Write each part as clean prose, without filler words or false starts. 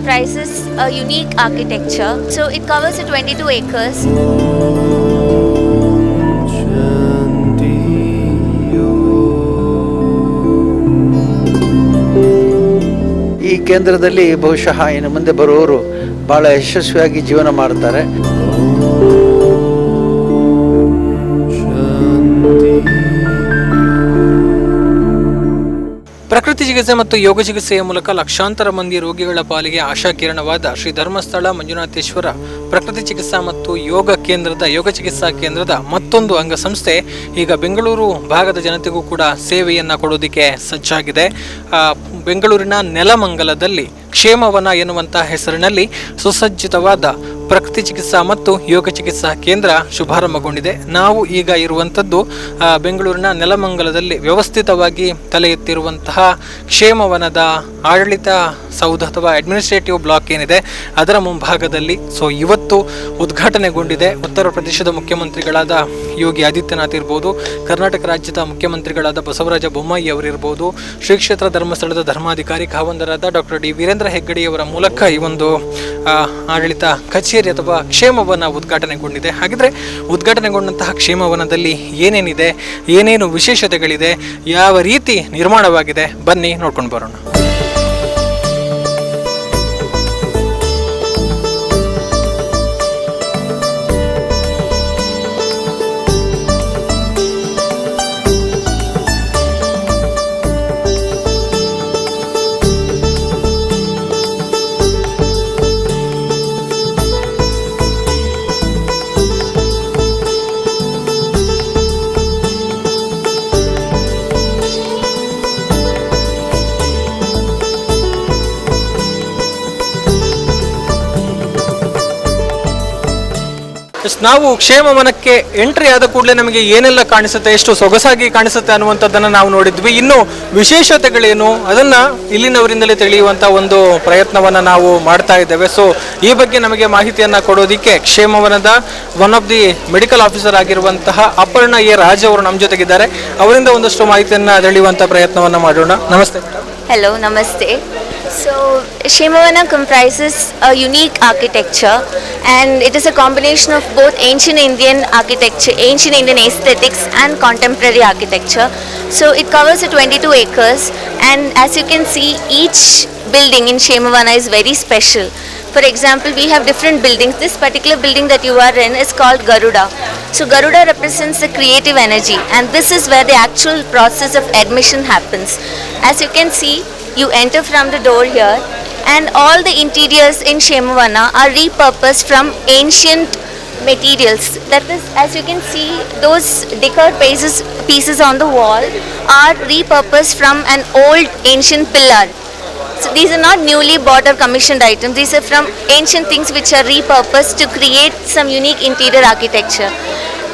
comprises a unique architecture. So it covers 22 acres. ಈ ಕೇಂದ್ರದಲ್ಲಿ ಬಹುಶಃ ಇನ್ನು ಮುಂದೆ ಬರುವವರು ಬಹಳ ಯಶಸ್ವಿಯಾಗಿ ಜೀವನ ಮಾಡ್ತಾರೆ. ಪ್ರಕೃತಿ ಚಿಕಿತ್ಸೆ ಮತ್ತು ಯೋಗ ಚಿಕಿತ್ಸೆಯ ಮೂಲಕ ಲಕ್ಷಾಂತರ ಮಂದಿ ರೋಗಿಗಳ ಪಾಲಿಗೆ ಆಶಾಕಿರಣವಾದ ಶ್ರೀ ಧರ್ಮಸ್ಥಳ ಮಂಜುನಾಥೇಶ್ವರ ಪ್ರಕೃತಿ ಚಿಕಿತ್ಸಾ ಮತ್ತು ಯೋಗ ಚಿಕಿತ್ಸಾ ಕೇಂದ್ರದ ಮತ್ತೊಂದು ಅಂಗಸಂಸ್ಥೆ ಈಗ ಬೆಂಗಳೂರು ಭಾಗದ ಜನತೆಗೂ ಕೂಡ ಸೇವೆಯನ್ನು ಕೊಡೋದಕ್ಕೆ ಸಜ್ಜಾಗಿದೆ. ಬೆಂಗಳೂರಿನ ನೆಲಮಂಗಲದಲ್ಲಿ ಕ್ಷೇಮವನ ಎನ್ನುವಂಥ ಹೆಸರಿನಲ್ಲಿ ಸುಸಜ್ಜಿತವಾದ ಪ್ರಕೃತಿ ಚಿಕಿತ್ಸಾ ಮತ್ತು ಯೋಗ ಚಿಕಿತ್ಸಾ ಕೇಂದ್ರ ಶುಭಾರಂಭಗೊಂಡಿದೆ. ನಾವು ಈಗ ಇರುವಂಥದ್ದು ಬೆಂಗಳೂರಿನ ನೆಲಮಂಗಲದಲ್ಲಿ ವ್ಯವಸ್ಥಿತವಾಗಿ ತಲೆ ಎತ್ತಿರುವಂತಹ ಕ್ಷೇಮವನದ ಆಡಳಿತ ಸೌಧ ಅಥವಾ ಅಡ್ಮಿನಿಸ್ಟ್ರೇಟಿವ್ ಬ್ಲಾಕ್ ಏನಿದೆ ಅದರ ಮುಂಭಾಗದಲ್ಲಿ. ಸೊ ಇವತ್ತು ಉದ್ಘಾಟನೆಗೊಂಡಿದೆ. ಉತ್ತರ ಪ್ರದೇಶದ ಮುಖ್ಯಮಂತ್ರಿಗಳಾದ ಯೋಗಿ ಆದಿತ್ಯನಾಥ್ ಇರ್ಬೋದು, ಕರ್ನಾಟಕ ರಾಜ್ಯದ ಮುಖ್ಯಮಂತ್ರಿಗಳಾದ ಬಸವರಾಜ ಬೊಮ್ಮಾಯಿ ಅವರಿರ್ಬೋದು, ಶ್ರೀ ಕ್ಷೇತ್ರ ಧರ್ಮಸ್ಥಳದ ಧರ್ಮಾಧಿಕಾರಿ ಕಾವಂದರಾದ ಡಾಕ್ಟರ್ ಡಿ ವೀರೇಂದ್ರ ಹೆಗ್ಗಡೆಯವರ ಮೂಲಕ ಈ ಒಂದು ಆಡಳಿತ ಕಚೇರಿ ಅಥವಾ ಕ್ಷೇಮವನ ಉದ್ಘಾಟನೆಗೊಂಡಿದೆ. ಹಾಗಿದ್ರೆ ಉದ್ಘಾಟನೆಗೊಂಡಂತಹ ಕ್ಷೇಮವನದಲ್ಲಿ ಏನೇನಿದೆ, ಏನೇನು ವಿಶೇಷತೆಗಳಿದೆ, ಯಾವ ರೀತಿ ನಿರ್ಮಾಣವಾಗಿದೆ, ಬನ್ನಿ ನೋಡ್ಕೊಂಡು ಬರೋಣ. ನಾವು ಕ್ಷೇಮವನಕ್ಕೆ ಎಂಟ್ರಿ ಆದ ಕೂಡಲೇ ನಮಗೆ ಏನೆಲ್ಲ ಕಾಣಿಸುತ್ತೆ, ಎಷ್ಟು ಸೊಗಸಾಗಿ ಕಾಣಿಸುತ್ತೆ ಅನ್ನುವಂಥದ್ದನ್ನು ನಾವು ನೋಡಿದ್ವಿ. ಇನ್ನು ವಿಶೇಷತೆಗಳೇನು ಅದನ್ನು ಇಲ್ಲಿನವರಿಂದಲೇ ತಿಳಿಯುವಂಥ ಒಂದು ಪ್ರಯತ್ನವನ್ನು ನಾವು ಮಾಡ್ತಾ ಇದ್ದೇವೆ. ಸೊ ಈ ಬಗ್ಗೆ ನಮಗೆ ಮಾಹಿತಿಯನ್ನು ಕೊಡೋದಕ್ಕೆ ಕ್ಷೇಮವನದ one of the medical officer ಆಗಿರುವಂತಹ ಅಪರ್ಣ ಎ ರಾಜ್ ಅವರು ನಮ್ಮ ಜೊತೆಗಿದ್ದಾರೆ. ಅವರಿಂದ ಒಂದಷ್ಟು ಮಾಹಿತಿಯನ್ನು ತಿಳಿಯುವಂಥ ಪ್ರಯತ್ನವನ್ನು ಮಾಡೋಣ. ನಮಸ್ತೆ. Hello, namaste. So KSHEMAVANA comprises a unique architecture, and it is a combination of both ancient Indian architecture, ancient Indian aesthetics and contemporary architecture. So it covers 22 acres, and as you can see, each building in KSHEMAVANA is very special. For example, we have different buildings. This particular building that you are in is called Garuda. So Garuda represents the creative energy, and this is where the actual process of admission happens. As you can see, you enter from the door here, and all the interiors in KSHEMAVANA are repurposed from ancient materials. That is, as you can see, those decorative pieces on the wall are repurposed from an old ancient pillar. So these are not newly bought or commissioned items. These are from ancient things which are repurposed to create some unique interior architecture.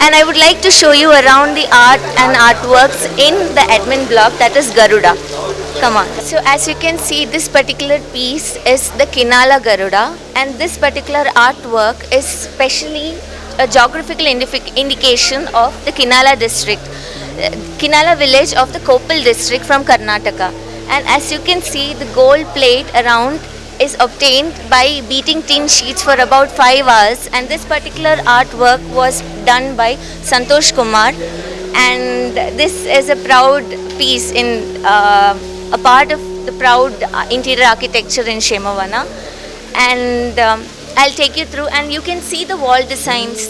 And I would like to show you around the art and artworks in the admin block, that is Garuda. Come on. So as you can see, this particular piece is the Kinala Garuda, and this particular artwork is specially a geographical indication of the Kinala district, Kinala village of the Koppal district from Karnataka. And as you can see, the gold plate around is obtained by beating tin sheets for about 5 hours, and this particular artwork was done by Santosh Kumar, and this is a proud piece in a part of the proud interior architecture in KSHEMAVANA. And I'll take you through, and you can see the wall designs.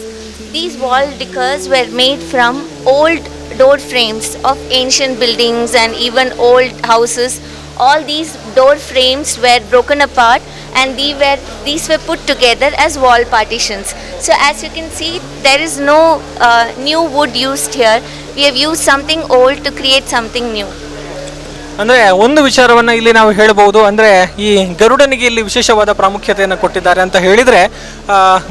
These wall decors were made from old door frames of ancient buildings and even old houses. All these door frames were broken apart, and these were put together as wall partitions. So as you can see, there is no new wood used here. We have used something old to create something new. ಅಂದರೆ ಒಂದು ವಿಚಾರವನ್ನು ಇಲ್ಲಿ ನಾವು ಹೇಳಬಹುದು. ಅಂದರೆ ಈ ಗರುಡನಿಗೆ ಇಲ್ಲಿ ವಿಶೇಷವಾದ ಪ್ರಾಮುಖ್ಯತೆಯನ್ನು ಕೊಟ್ಟಿದ್ದಾರೆ ಅಂತ ಹೇಳಿದರೆ,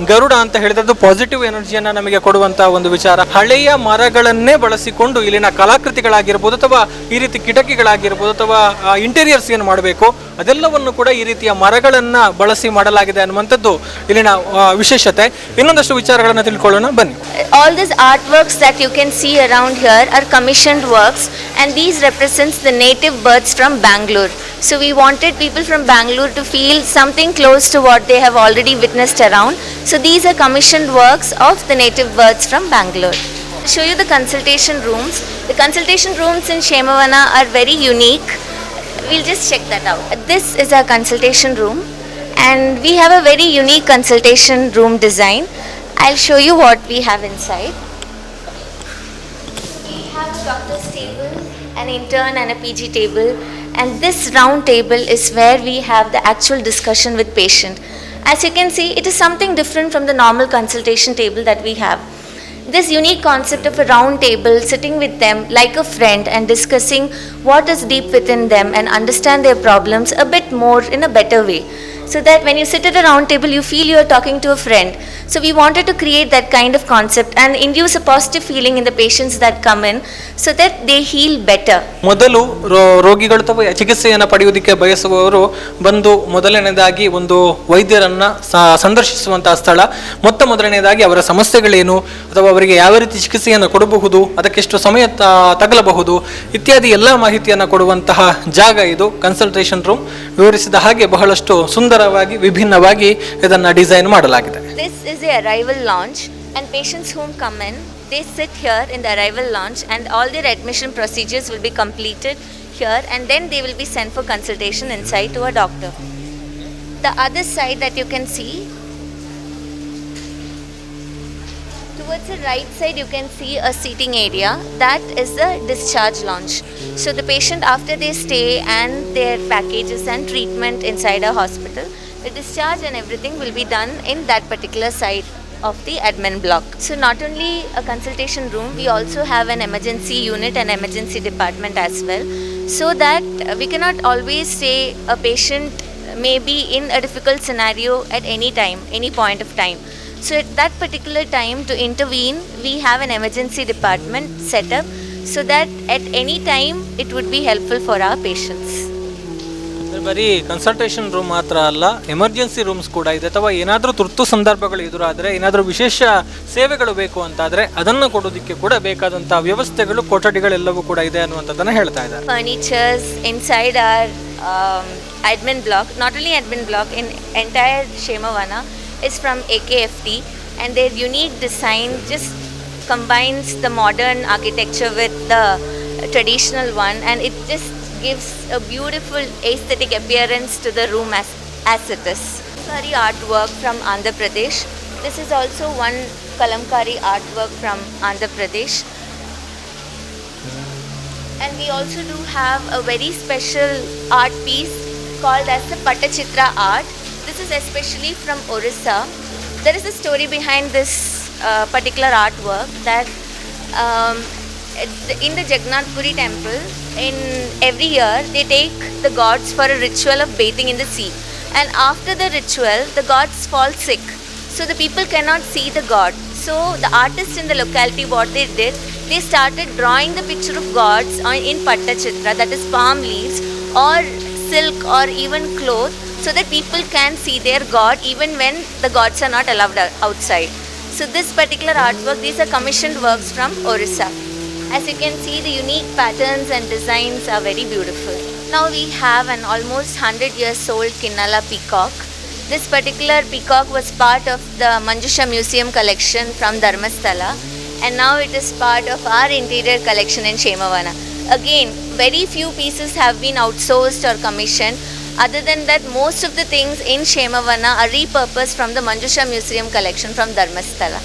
ಗರುಡ ಅಂತ ಹೇಳಿದ್ರೆ ಪಾಸಿಟಿವ್ ಎನರ್ಜಿಯನ್ನು ನಮಗೆ ಕೊಡುವಂಥ ಒಂದು ವಿಚಾರ. ಹಳೆಯ ಮರಗಳನ್ನೇ ಬಳಸಿಕೊಂಡು ಇಲ್ಲಿನ ಕಲಾಕೃತಿಗಳಾಗಿರ್ಬೋದು, ಅಥವಾ ಈ ರೀತಿ ಕಿಟಕಿಗಳಾಗಿರ್ಬೋದು, ಅಥವಾ ಇಂಟೀರಿಯರ್ಸ್ ಏನು ಮಾಡಬೇಕು ಅದೆಲ್ಲವನ್ನು ಕೂಡ ಈ ರೀತಿಯ ಮರಗಳನ್ನು ಬಳಸಿ ಮಾಡಲಾಗಿದೆ ಅನ್ನುವಂಥದ್ದು ಇಲ್ಲಿನ ವಿಶೇಷತೆ. ಇನ್ನೊಂದಷ್ಟು ವಿಚಾರಗಳನ್ನು ತಿಳ್ಕೊಳ್ಳೋಣ, ಬನ್ನಿ. All these artworks that you can see around here are commissioned works, and these represents the native native births from Bangalore. So we wanted people from Bangalore to feel something close to what they have already witnessed around. So these are commissioned works of the native births from Bangalore. I'll show you the consultation rooms. The consultation rooms in KSHEMAVANA are very unique. We'll just check that out. This is our consultation room, and we have a very unique consultation room design. I'll show you what we have inside. We have a doctor's table, an intern and a PG table, and this round table is where we have the actual discussion with patient. As you can see, it is something different from the normal consultation table that we have. This unique concept of a round table, sitting with them like a friend and discussing what is deep within them and understand their problems a bit more in a better way. So that when you sit at a round table, you feel you are talking to a friend. So we wanted to create that kind of concept and induce a positive feeling in the patients that come in so that they heal better. ಮೊದಲು ರೋಗಿಗಳು ಅಥವಾ ಚಿಕಿತ್ಸೆಯನ್ನು ಪಡೆಯುವುದಕ್ಕೆ ಬಯಸುವವರು ಬಂದು ಮೊದಲನೇದಾಗಿ ಒಂದು ವೈದ್ಯರನ್ನ ಸಂದರ್ಶಿಸುವಂತಹ ಸ್ಥಳ. ಮೊದಲನೇದಾಗಿ ಅವರ ಸಮಸ್ಯೆಗಳೇನು ಅಥವಾ ಅವರಿಗೆ ಯಾವ ರೀತಿ ಚಿಕಿತ್ಸೆಯನ್ನು ಕೊಡಬಹುದು, ಅದಕ್ಕೆಷ್ಟು ಸಮಯ ತಗಲಬಹುದು ಇತ್ಯಾದಿ ಎಲ್ಲ ಮಾಹಿತಿಯನ್ನು ಕೊಡುವಂತಹ ಜಾಗ ಇದು ಕನ್ಸಲ್ಟೇಷನ್ ರೂಮ್. ವಿವರಿಸಿದ ಹಾಗೆ ಬಹಳಷ್ಟು ಸುಂದರವಾಗಿ ವಿಭಿನ್ನವಾಗಿ ಇದನ್ನು ಡಿಸೈನ್ ಮಾಡಲಾಗಿದೆ. This is the arrival lounge, and patients whom come in, they sit here in the arrival lounge, and all their admission procedures will be completed here, and then they will be sent for consultation inside to a doctor. The other side that you can see, towards the right side you can see a seating area. That is the discharge lounge. So the patient, after they stay and their packages and treatment inside a hospital, the discharge and everything will be done in that particular side of the admin block. So not only a consultation room, we also have an emergency unit and emergency department as well, so that we cannot always say a patient may be in a difficult scenario at any time, any point of time. So at that particular time, to intervene, we have an emergency department set up so that at any time it would be helpful for our patients. ಬರೀ consultation room ಮಾತ್ರ ಅಲ್ಲ, emergency rooms ಕೂಡ ಇದೆ. ಅಥವಾ ಏನಾದರೂ ತುರ್ತು ಸಂದರ್ಭಗಳು ಎದುರಾದರೆ, ಏನಾದರೂ ವಿಶೇಷ ಸೇವೆಗಳು ಬೇಕು ಅಂತಾದರೆ ಅದನ್ನು ಕೊಡೋದಕ್ಕೆ ಕೂಡ ಬೇಕಾದಂತಹ ವ್ಯವಸ್ಥೆಗಳು, ಕೊಠಡಿಗಳೆಲ್ಲವೂ ಕೂಡ ಇದೆ ಅನ್ನುವಂಥದ್ದನ್ನು ಹೇಳ್ತಾ ಇದ್ದಾರೆ. Furnitures inside our admin block, not only admin block, in entire KSHEMAVANA is from AKFT, and their unique design just combines the modern architecture with the traditional one, and it just gives a beautiful aesthetic appearance to the room as it is. Kalamkari artwork from Andhra Pradesh. This is also one Kalamkari artwork from Andhra Pradesh. And we also do have a very special art piece called as the Pattachitra art. This is especially from Orissa. There is a story behind this particular artwork, that in the Jagannath Puri temple, in every year they take the gods for a ritual of bathing in the sea, and after the ritual the gods fall sick, so the people cannot see the god. So the artists in the locality, what they did, they started drawing the picture of gods in Pattachitra, that is palm leaves or silk or even cloth, so that people can see their god even when the gods are not allowed outside. So this particular artwork, these are commissioned works from Orissa. As you can see, the unique patterns and designs are very beautiful. Now we have an almost 100 years old Kinnala peacock. This particular peacock was part of the Manjusha Museum collection from Dharmasthala, and now it is part of our interior collection in KSHEMAVANA. Again, very few pieces have been outsourced or commissioned. Other than that, most of the things in KSHEMAVANA are repurposed from the Manjusha Museum collection from Dharmasthala.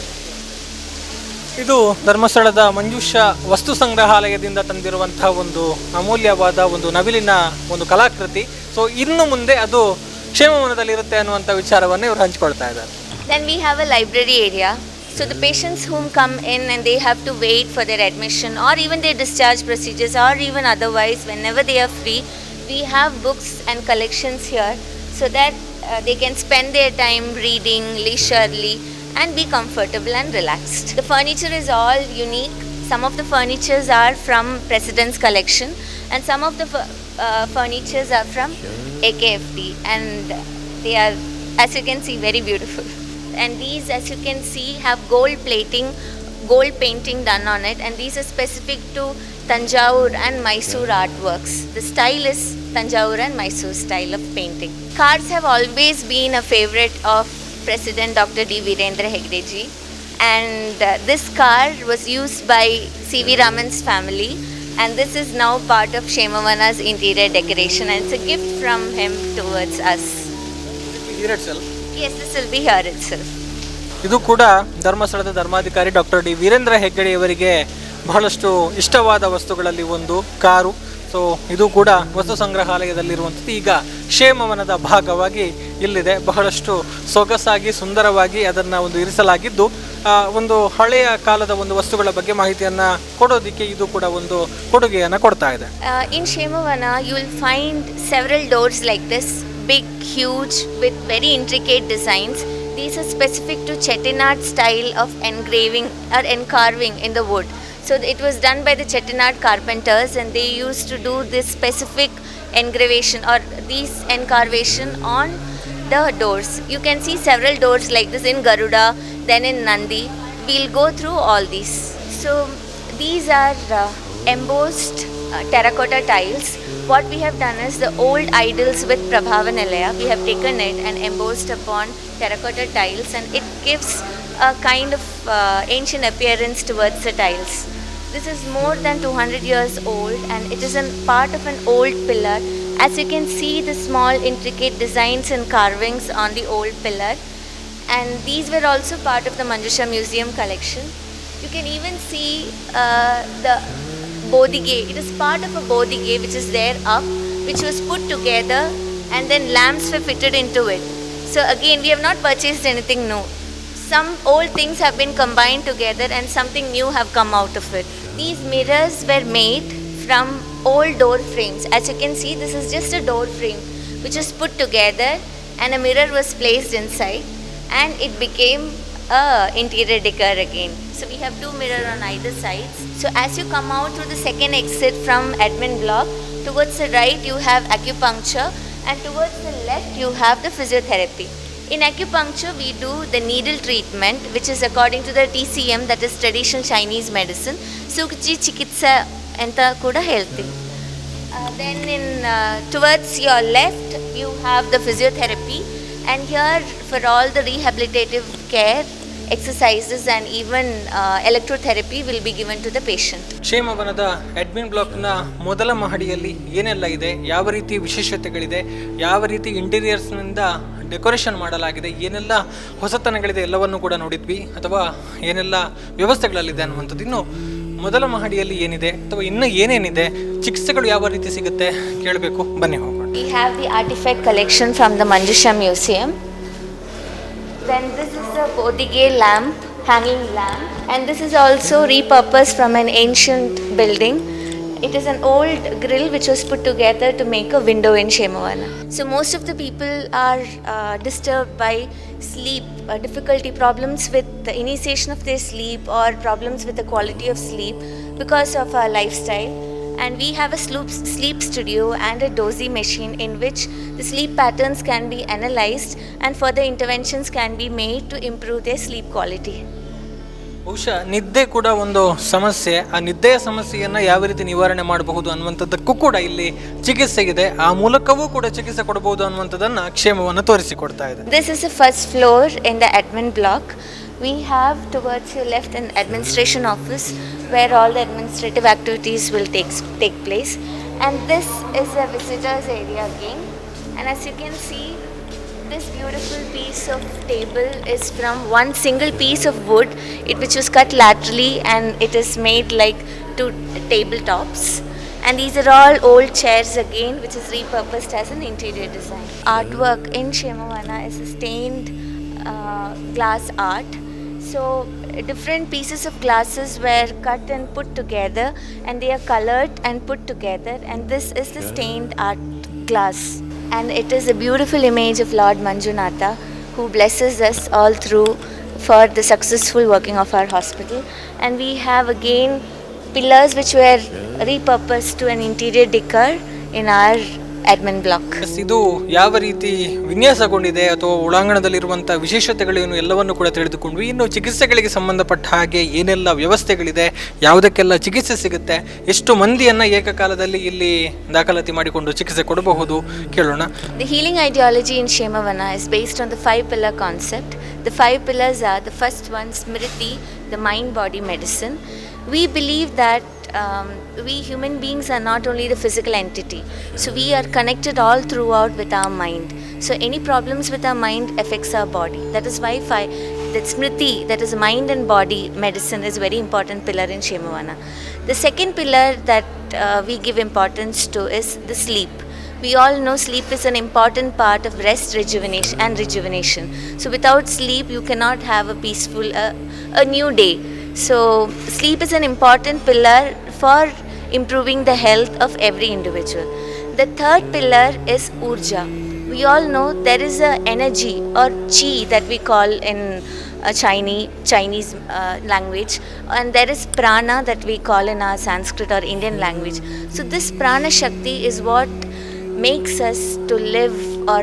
ಇದು ಧರ್ಮಸ್ಥಳದ ಮಂಜುಷ ವಸ್ತು ಸಂಗ್ರಹಾಲಯದಿಂದ ತಂದಿರುವಂತಹ ಒಂದು ಅಮೂಲ್ಯವಾದ ಒಂದು ನವಿಲಿನ ಒಂದು ಕಲಾಕೃತಿ. So ಇನ್ನು ಮುಂದೆ ಅದು ಕ್ಷೇಮವನದಲ್ಲಿ ಇರುತ್ತೆ ಅನ್ನುವಂಥ ವಿಚಾರವನ್ನು ಇವರು ಹಂಚಿಕೊಳ್ತಾ ಇದ್ದಾರೆ. Then we have a library area. So the patients whom come in and they have to wait for their admission or even their discharge procedures, or even otherwise whenever they are free, we have books and collections here so that they can spend their time reading leisurely and be comfortable and relaxed. The furniture is all unique. Some of the furnitures are from President's collection, and some of the furnitures are from AKFT, and they are, as you can see, very beautiful. And these, as you can see, have gold plating, gold painting done on it, and these are specific to Tanjore and Mysore artworks. The style is Tanjore and Mysore style of painting. Cars have always been a favorite of President Dr. D. Virendra Heggade ji, and this car was used by C.V. Raman's family, and this is now part of KSHEMAVANA's interior decoration, and it's a gift from him towards us. Here itself. Yes, this will be here itself. ಇದು ಕೂಡ ಧರ್ಮಸ್ಥಳದ ಧರ್ಮಾಧಿಕಾರಿ doctor D Veerendra Heggade ಅವರಿಗೆ ಬಹಳಷ್ಟು ಇಷ್ಟವಾದ ವಸ್ತುಗಳಲ್ಲಿ ಒಂದು car. So ಇದು ಕೂಡ ವಸ್ತು ಸಂಗ್ರಹಾಲಯದಲ್ಲಿರುವಂಥದ್ದು. ಈಗ ಕ್ಷೇಮವನದ ಭಾಗವಾಗಿ ಇಲ್ಲಿದೆ. ಬಹಳಷ್ಟು ಸೊಗಸಾಗಿ ಸುಂದರವಾಗಿ ಅದನ್ನು ಒಂದು ಇರಿಸಲಾಗಿದ್ದು, ಒಂದು ಹಳೆಯ ಕಾಲದ ಒಂದು ವಸ್ತುಗಳ ಬಗ್ಗೆ ಮಾಹಿತಿಯನ್ನು ಕೊಡೋದಕ್ಕೆ ಇದು ಕೂಡ ಒಂದು ಕೊಡುಗೆಯನ್ನು ಕೊಡ್ತಾ ಇದೆ. In KSHEMAVANA you will find several doors like this, big, huge, with very intricate designs. These are specific to Chettinad style of engraving or encarving in the wood. So it was done by the Chettinad carpenters, and they used to do this specific engravation or these encarvation on the doors. You can see several doors like this in Garuda, then in Nandi. We'll go through all these. So these are embossed terracotta tiles. What we have done is the old idols with Prabhava Nilaya, we have taken it and embossed upon terracotta tiles, and it gives a kind of ancient appearance towards the tiles. This is more than 200 years old, and it is a part of an old pillar. As you can see, the small intricate designs and carvings on the old pillar, and these were also part of the Manjusha Museum collection. You can even see the Bodige. It is part of a Bodige which is there up, which was put together, and then lamps were fitted into it. So again, we have not purchased anything new. Some old things have been combined together and something new have come out of it. These mirrors were made from old door frames. As you can see, this is just a door frame which is put together, and a mirror was placed inside, and it became a interior decor again. So we have two mirrors on either sides. So as you come out through the second exit from admin block, towards the right you have acupuncture, and towards the left you have the physiotherapy. In acupuncture we do the needle treatment, which is according to the TCM, that is traditional Chinese medicine. Sukji Chikitsa anta kuda ಹೇಳ್ತೀವಿ. Then in towards your left you have the physiotherapy, and here for all the rehabilitative care exercises and even electrotherapy will be given to the patient. ಕ್ಷೇಮವನದ admin ಬ್ಲಾಕ್ನ ಮೊದಲ ಮಹಡಿಯಲ್ಲಿ ಏನೆಲ್ಲ ಇದೆ, ಯಾವ ರೀತಿ ವಿಶೇಷತೆಗಳಿದೆ, ಯಾವ ರೀತಿ ಇಂಟೀರಿಯರ್ಸ್ನಿಂದ ಡೆಕೋರೇಷನ್ ಮಾಡಲಾಗಿದೆ, ಏನೆಲ್ಲ ಹೊಸತನಗಳಿದೆ ಎಲ್ಲವನ್ನು ಕೂಡ ನೋಡಿದ್ವಿ, ಅಥವಾ ಏನೆಲ್ಲ ವ್ಯವಸ್ಥೆಗಳಲ್ಲಿದೆ ಅನ್ನುವಂಥದ್ದು. ಇನ್ನು ಮೊದಲ ಮಹಡಿಯಲ್ಲಿ ಏನಿದೆ ಅಥವಾ ಇನ್ನು ಏನೇನಿದೆ, ಚಿಕಿತ್ಸೆಗಳು ಯಾವ ರೀತಿ ಸಿಗುತ್ತೆ ಕೇಳಬೇಕು, ಬನ್ನಿ ಹೋಗೋಣ. We have the artifact collection from the Manjusha Museum. Then this is a Bodige lamp, hanging lamp, and this is also repurposed from an ancient building. It is an old grill which was put together to make a window in KSHEMAVANA. So most of the people are disturbed by sleep, difficulty, problems with the initiation of their sleep, or problems with the quality of sleep because of our lifestyle. And we have a sleep studio and a dozy machine in which the sleep patterns can be analyzed and further interventions can be made to improve their sleep quality. ಬಹುಶಃ ನಿದ್ದೆ ಕೂಡ ಒಂದು ಸಮಸ್ಯೆ. ಆ ನಿದ್ದೆಯ ಸಮಸ್ಯೆಯನ್ನು ಯಾವ ರೀತಿ ನಿವಾರಣೆ ಮಾಡಬಹುದು ಅನ್ನುವಂಥದ್ದಕ್ಕೂ ಕೂಡ ಇಲ್ಲಿ ಚಿಕಿತ್ಸೆ ಇದೆ. ಆ ಮೂಲಕವೂ ಕೂಡ ಚಿಕಿತ್ಸೆ ಕೊಡಬಹುದು ಅನ್ನುವಂಥದ್ದನ್ನು ಕ್ಷೇಮವನ್ನು ತೋರಿಸಿಕೊಡ್ತಾ ಇದೆ. This is the first floor in the admin block. We have towards your left an administration office where all the administrative activities will take place, and this is a visitors area again. And as you can see, this beautiful piece of table is from one single piece of wood, which was cut laterally, and it is made like two tabletops. And these are all old chairs again, which is repurposed as an interior design. Artwork in KSHEMAVANA is a stained glass art. So different pieces of glasses were cut and put together, and they are colored and put together, and this is the stained art glass. And it is a beautiful image of Lord Manjunatha, who blesses us all through for the successful working of our hospital. And we have again pillars which were repurposed to an interior decor in our admin block. ಇದು ಯಾವ ರೀತಿ ವಿನ್ಯಾಸಗೊಂಡಿದೆ ಅಥವಾ ಒಳಾಂಗಣದಲ್ಲಿರುವಂತಹ ವಿಶೇಷತೆಗಳೇನು ಎಲ್ಲವನ್ನು ಕೂಡ ತಿಳಿದುಕೊಂಡ್ವಿ. ಇನ್ನು ಚಿಕಿತ್ಸೆಗಳಿಗೆ ಸಂಬಂಧಪಟ್ಟ ಹಾಗೆ ಏನೆಲ್ಲ ವ್ಯವಸ್ಥೆಗಳಿದೆ, ಯಾವುದಕ್ಕೆಲ್ಲ ಚಿಕಿತ್ಸೆ ಸಿಗುತ್ತೆ, ಎಷ್ಟು ಮಂದಿಯನ್ನ ಏಕಕಾಲದಲ್ಲಿ ಇಲ್ಲಿ ದಾಖಲಾತಿ ಮಾಡಿಕೊಂಡು ಚಿಕಿತ್ಸೆ ಕೊಡಬಹುದು ಕೇಳೋಣ. The healing ideology in KSHEMAVANA is based on the 5-pillar concept. The 5 pillars are: the first one, Smriti, the mind-body medicine. We believe that we human beings are not only the physical entity, so we are connected all throughout with our mind. So any problems with our mind affects our body. That is why that Smriti, that is mind and body medicine, is very important pillar in KSHEMAVANA. The second pillar that we give importance to is the sleep. We all know sleep is an important part of rest, rejuvenation. So without sleep, you cannot have a peaceful, a new day. So sleep is an important pillar for improving the health of every individual. The third pillar is Urja. We all know there is a energy or chi that we call in Chinese language, and there is prana that we call in our Sanskrit or Indian language. So this prana shakti is what makes us to live, or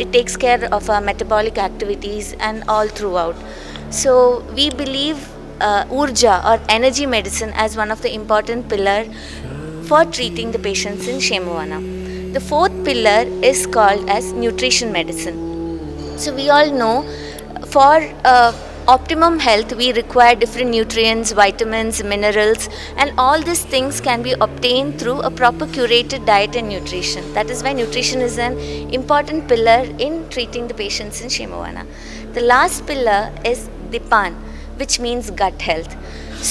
it takes care of our metabolic activities and all throughout. So we believe Urja or energy medicine as one of the important pillar for treating the patients in KSHEMAVANA. The fourth pillar is called as nutrition medicine. So we all know for optimum health we require different nutrients, vitamins, minerals, and all these things can be obtained through a proper curated diet and nutrition. That is why nutrition is an important pillar in treating the patients in KSHEMAVANA. The last pillar is Dipan, which means gut health.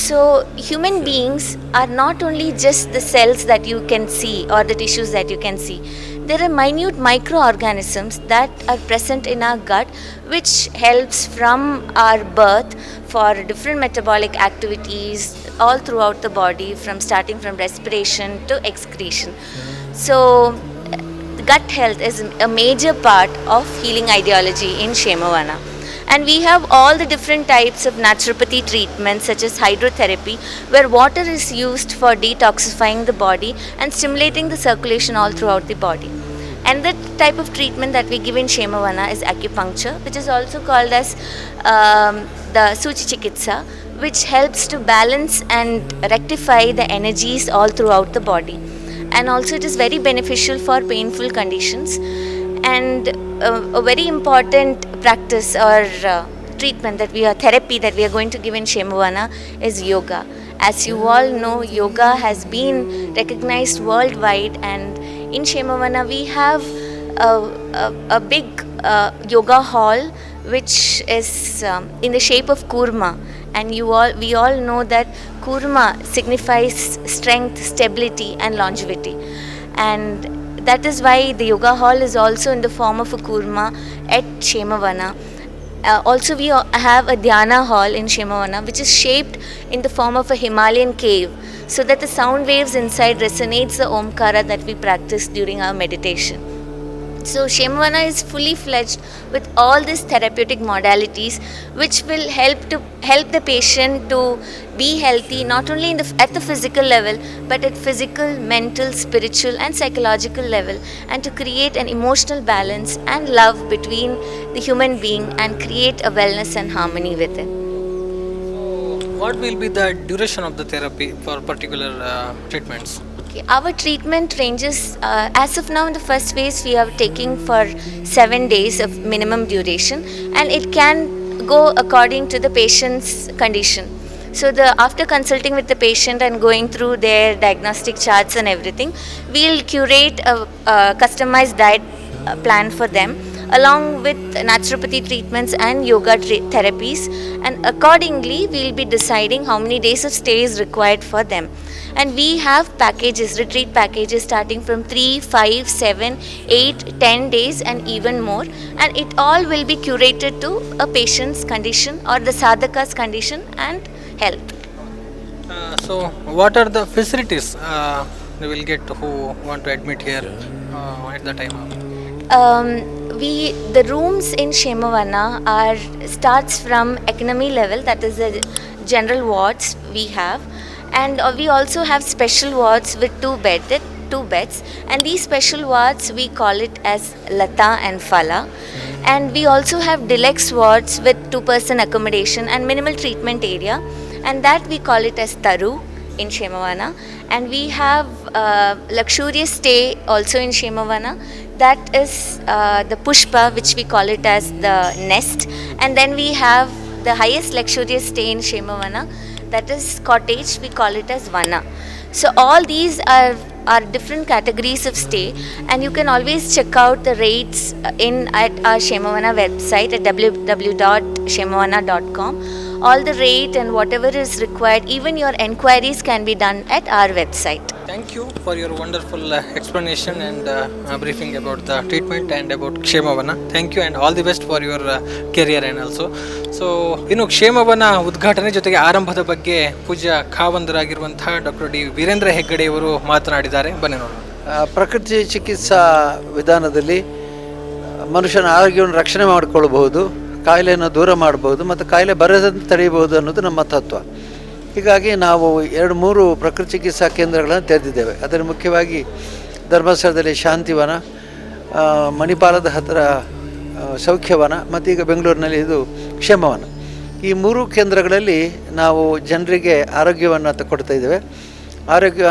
So human beings are not only just the cells that you can see or the tissues that you can see. There are minute microorganisms that are present in our gut, which helps from our birth for different metabolic activities all throughout the body, starting from respiration to excretion. So gut health is a major part of healing ideology in KSHEMAVANA. And we have all the different types of naturopathy treatments, such as hydrotherapy, where water is used for detoxifying the body and stimulating the circulation all throughout the body. And the type of treatment that we give in KSHEMAVANA is acupuncture, which is also called as the Suchi Chikitsa, which helps to balance and rectify the energies all throughout the body. And also it is very beneficial for painful conditions. And a very important practice or treatment therapy that we are going to give in KSHEMAVANA is yoga. As you all know, yoga has been recognized worldwide, and in KSHEMAVANA we have a big yoga hall which is in the shape of kurma, and we all know that kurma signifies strength, stability and longevity, and that is why the yoga hall is also in the form of a kurma at KSHEMAVANA. Also we have a dhyana hall in KSHEMAVANA, which is shaped in the form of a Himalayan cave, so that the sound waves inside resonates the Omkara that we practice during our meditation. So KSHEMAVANA is fully fledged with all these therapeutic modalities, which will help the patient to be healthy, not only at the physical level, but at physical, mental, spiritual and psychological level, and to create an emotional balance and love between the human being and create a wellness and harmony within. What will be the duration of the therapy for particular treatments? Okay, our treatment ranges, as of now in the first phase we are taking for 7 days of minimum duration, and it can go according to the patient's condition. So after consulting with the patient and going through their diagnostic charts and everything, we'll curate a customized diet plan for them, along with naturopathy treatments and yoga therapies, and accordingly we'll be deciding how many days of stay is required for them. And we have retreat packages starting from 3, 5, 7, 8, 10 days and even more, and it all will be curated to a patient's condition or the sadhaka's condition and health. So what are the facilities they will get who want to admit here at the time? The rooms in KSHEMAVANA starts from economy level, that is the general wards we have, and we also have special wards with 2 beds. 2 beds, and these special wards we call it as Lata and Phala. And we also have deluxe wards with 2-person accommodation and minimal treatment area, and that we call it as Taru in KSHEMAVANA. And we have luxurious stay also in KSHEMAVANA, that is the Pushpa, which we call it as the Nest. And then we have the highest luxurious stay in KSHEMAVANA, that is cottage, we call it as Vana. So all these are different categories of stay, and you can always check out the rates at our KSHEMAVANA website at www.kshemavana.com. All the rate and whatever is required, even your enquiries can be done at our website. Thank you for your wonderful explanation and briefing about the treatment and about KSHEMAVANA. Thank you and all the best for your career and also. So ಇನ್ನು KSHEMAVANA ಉದ್ಘಾಟನೆ ಜೊತೆಗೆ ಆರಂಭದ ಬಗ್ಗೆ ಪೂಜ್ಯ ಖಾವಂದರಾಗಿರುವಂತಹ doctor D Veerendra Heggade ಅವರು ಮಾತನಾಡಿದ್ದಾರೆ. ಬನ್ನಿ ನೋಡೋಣ. ಪ್ರಕೃತಿ ಚಿಕಿತ್ಸಾ ವಿಧಾನದಲ್ಲಿ ಮನುಷ್ಯನ ಆರೋಗ್ಯವನ್ನು ರಕ್ಷಣೆ ಮಾಡಿಕೊಳ್ಬಹುದು, ಕಾಯಿಲೆಯನ್ನು ದೂರ ಮಾಡ್ಬೋದು ಮತ್ತು ಕಾಯಿಲೆ ಬರದಂತೆ ತಡೆಯಬಹುದು ಅನ್ನೋದು ನಮ್ಮ ತತ್ವ. ಹೀಗಾಗಿ ನಾವು 2-3 ಪ್ರಕೃತಿ ಚಿಕಿತ್ಸಾ ಕೇಂದ್ರಗಳನ್ನು ತೆರೆದಿದ್ದೇವೆ. ಅದರಲ್ಲಿ ಮುಖ್ಯವಾಗಿ ಧರ್ಮಸ್ಥಳದಲ್ಲಿ ಶಾಂತಿವನ, ಮಣಿಪಾಲದ ಹತ್ತಿರ ಸೌಖ್ಯವನ ಮತ್ತು ಈಗ ಬೆಂಗಳೂರಿನಲ್ಲಿ ಇದು ಕ್ಷೇಮವನ. ಈ 3 ಕೇಂದ್ರಗಳಲ್ಲಿ ನಾವು ಜನರಿಗೆ ಆರೋಗ್ಯವನ್ನು ಕೊಡ್ತಾ ಇದ್ದೇವೆ,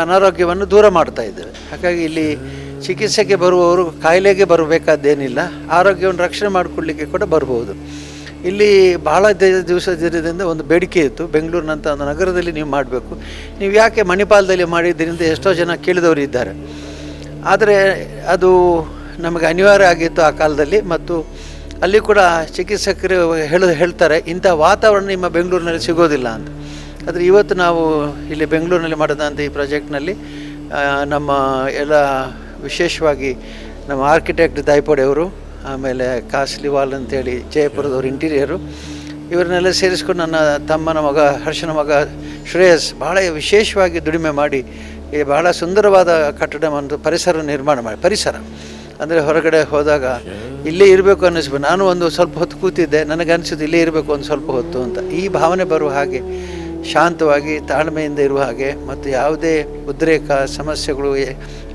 ಅನಾರೋಗ್ಯವನ್ನು ದೂರ ಮಾಡ್ತಾ ಇದ್ದೇವೆ. ಹಾಗಾಗಿ ಇಲ್ಲಿ ಚಿಕಿತ್ಸೆಗೆ ಬರುವವರು ಕಾಯಿಲೆಗೆ ಬರಬೇಕಾದ್ದೇನಿಲ್ಲ, ಆರೋಗ್ಯವನ್ನು ರಕ್ಷಣೆ ಮಾಡಿಕೊಳ್ಳಲಿಕ್ಕೆ ಕೂಡ ಬರ್ಬೋದು. ಇಲ್ಲಿ ಬಹಳ ದಿವಸದಿಂದ ಒಂದು ಬೇಡಿಕೆ ಇತ್ತು, ಬೆಂಗಳೂರಿನಂಥ ಒಂದು ನಗರದಲ್ಲಿ ನೀವು ಮಾಡಬೇಕು, ನೀವು ಯಾಕೆ ಮಣಿಪಾಲದಲ್ಲಿ ಮಾಡಿದ್ದರಿಂದ ಎಷ್ಟೋ ಜನ ಕೇಳಿದವರು ಇದ್ದಾರೆ. ಆದರೆ ಅದು ನಮಗೆ ಅನಿವಾರ್ಯ ಆಗಿತ್ತು ಆ ಕಾಲದಲ್ಲಿ, ಮತ್ತು ಅಲ್ಲಿ ಕೂಡ ಚಿಕಿತ್ಸಕರು ಹೇಳ್ತಾರೆ ಇಂಥ ವಾತಾವರಣ ನಿಮ್ಮ ಬೆಂಗಳೂರಿನಲ್ಲಿ ಸಿಗೋದಿಲ್ಲ ಅಂತ. ಆದರೆ ಇವತ್ತು ನಾವು ಇಲ್ಲಿ ಬೆಂಗಳೂರಿನಲ್ಲಿ ಮಾಡಿದಂಥ ಈ ಪ್ರಾಜೆಕ್ಟ್ನಲ್ಲಿ ನಮ್ಮ ಎಲ್ಲ ವಿಶೇಷವಾಗಿ ನಮ್ಮ ಆರ್ಕಿಟೆಕ್ಟ್ ದಾಯ್ಪೋಡೆಯವರು, ಆಮೇಲೆ ಕಾಸ್ಲಿವಾಲ್ ಅಂತೇಳಿ ಜಯಪುರದವರು ಇಂಟೀರಿಯರು, ಇವರನ್ನೆಲ್ಲ ಸೇರಿಸ್ಕೊಂಡು ನನ್ನ ತಮ್ಮನ ಮಗ ಹರ್ಷನ ಮಗ ಶ್ರೇಯಸ್ ಬಹಳ ವಿಶೇಷವಾಗಿ ದುಡಿಮೆ ಮಾಡಿ ಈ ಬಹಳ ಸುಂದರವಾದ ಕಟ್ಟಡವನ್ನು ಪರಿಸರ ನಿರ್ಮಾಣ ಮಾಡಿ, ಪರಿಸರ ಅಂದರೆ ಹೊರಗಡೆ ಹೋದಾಗ ಇಲ್ಲೇ ಇರಬೇಕು ಅನ್ನಿಸ್ಬೇಕು. ನಾನು ಒಂದು ಸ್ವಲ್ಪ ಹೊತ್ತು ಕೂತಿದ್ದೆ, ನನಗನ್ನಿಸಿದ್ದು ಇಲ್ಲೇ ಇರಬೇಕು ಒಂದು ಸ್ವಲ್ಪ ಹೊತ್ತು ಅಂತ. ಈ ಭಾವನೆ ಬರುವ ಹಾಗೆ, ಶಾಂತವಾಗಿ ತಾಳ್ಮೆಯಿಂದ ಇರುವ ಹಾಗೆ, ಮತ್ತು ಯಾವುದೇ ಉದ್ರೇಕ ಸಮಸ್ಯೆಗಳು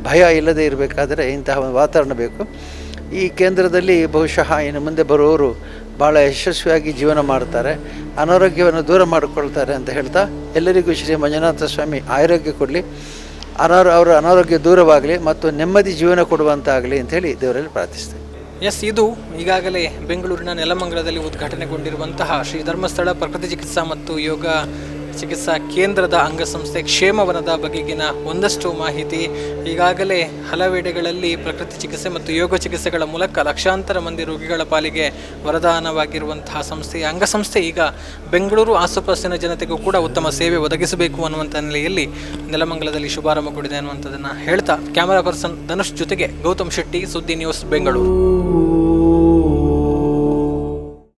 ಭಯ ಇಲ್ಲದೆ ಇರಬೇಕಾದರೆ ಇಂತಹ ವಾತಾವರಣ ಬೇಕು. ಈ ಕೇಂದ್ರದಲ್ಲಿ ಬಹುಶಃ ಇನ್ನು ಮುಂದೆ ಬರುವವರು ಭಾಳ ಯಶಸ್ವಿಯಾಗಿ ಜೀವನ ಮಾಡ್ತಾರೆ, ಅನಾರೋಗ್ಯವನ್ನು ದೂರ ಮಾಡಿಕೊಳ್ತಾರೆ ಅಂತ ಹೇಳ್ತಾ ಎಲ್ಲರಿಗೂ ಶ್ರೀ ಮಂಜುನಾಥ ಸ್ವಾಮಿ ಆರೋಗ್ಯ ಕೊಡಲಿ, ಅವರ ಅನಾರೋಗ್ಯ ದೂರವಾಗಲಿ ಮತ್ತು ನೆಮ್ಮದಿ ಜೀವನ ಕೊಡುವಂತಾಗಲಿ ಅಂಥೇಳಿ ದೇವರಲ್ಲಿ ಪ್ರಾರ್ಥಿಸ್ತೇನೆ. ಎಸ್, ಇದು ಈಗಾಗಲೇ ಬೆಂಗಳೂರಿನ ನೆಲಮಂಗಲದಲ್ಲಿ ಉದ್ಘಾಟನೆಗೊಂಡಿರುವಂತಹ ಶ್ರೀ ಧರ್ಮಸ್ಥಳ ಪ್ರಕೃತಿ ಚಿಕಿತ್ಸಾ ಮತ್ತು ಯೋಗ ಚಿಕಿತ್ಸಾ ಕೇಂದ್ರದ ಅಂಗಸಂಸ್ಥೆ ಕ್ಷೇಮವನದ ಬಗೆಗಿನ ಒಂದಷ್ಟು ಮಾಹಿತಿ. ಈಗಾಗಲೇ ಹಲವೆಡೆಗಳಲ್ಲಿ ಪ್ರಕೃತಿ ಚಿಕಿತ್ಸೆ ಮತ್ತು ಯೋಗ ಚಿಕಿತ್ಸೆಗಳ ಮೂಲಕ ಲಕ್ಷಾಂತರ ಮಂದಿ ರೋಗಿಗಳ ಪಾಲಿಗೆ ವರದಾನವಾಗಿರುವಂತಹ ಸಂಸ್ಥೆ. ಅಂಗಸಂಸ್ಥೆ ಈಗ ಬೆಂಗಳೂರು ಆಸುಪಾಸಿನ ಜನತೆಗೂ ಕೂಡ ಉತ್ತಮ ಸೇವೆ ಒದಗಿಸಬೇಕು ಅನ್ನುವಂಥ ನೆಲೆಯಲ್ಲಿ ನೆಲಮಂಗಲದಲ್ಲಿ ಶುಭಾರಂಭಗೊಂಡಿದೆ ಅನ್ನುವಂಥದ್ದನ್ನು ಹೇಳ್ತಾ ಕ್ಯಾಮರಾ ಪರ್ಸನ್ ಧನುಷ್ ಜೊತೆಗೆ ಗೌತಮ್ ಶೆಟ್ಟಿ, ಸುದ್ದಿ ನ್ಯೂಸ್, ಬೆಂಗಳೂರು.